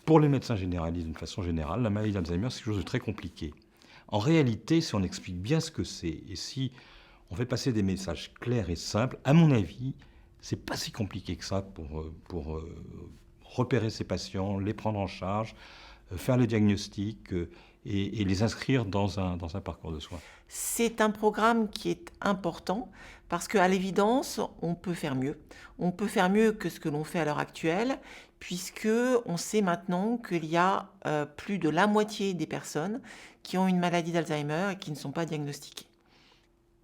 Pour les médecins généralistes, d'une façon générale, la maladie d'Alzheimer, c'est quelque chose de très compliqué. En réalité, si on explique bien ce que c'est et si on fait passer des messages clairs et simples, à mon avis, c'est pas si compliqué que ça pour repérer ces patients, les prendre en charge, faire le diagnostic et les inscrire dans un parcours de soins. C'est un programme qui est important parce qu'à l'évidence, on peut faire mieux. On peut faire mieux que ce que l'on fait à l'heure actuelle, puisque on sait maintenant qu'il y a plus de la moitié des personnes qui ont une maladie d'Alzheimer et qui ne sont pas diagnostiquées.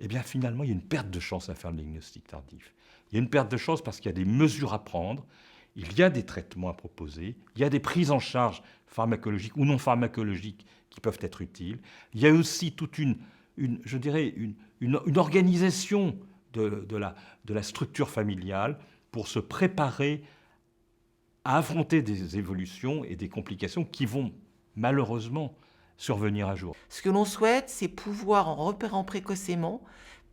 Eh bien, finalement, il y a une perte de chance à faire le diagnostic tardif. Il y a une perte de chance parce qu'il y a des mesures à prendre, il y a des traitements à proposer, il y a des prises en charge pharmacologiques ou non pharmacologiques qui peuvent être utiles. Il y a aussi toute je dirais, une organisation de la structure familiale pour se préparer à affronter des évolutions et des complications qui vont malheureusement survenir un jour. Ce que l'on souhaite, c'est pouvoir, en repérant précocement,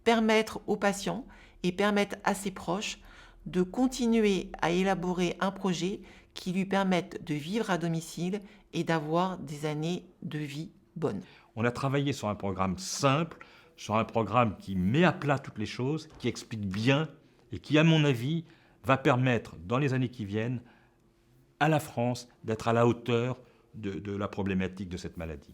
permettre aux patients et permettre à ses proches de continuer à élaborer un projet qui lui permette de vivre à domicile et d'avoir des années de vie bonnes. On a travaillé sur un programme simple, sur un programme qui met à plat toutes les choses, qui explique bien et qui, à mon avis, va permettre, dans les années qui viennent, à la France d'être à la hauteur de la problématique de cette maladie.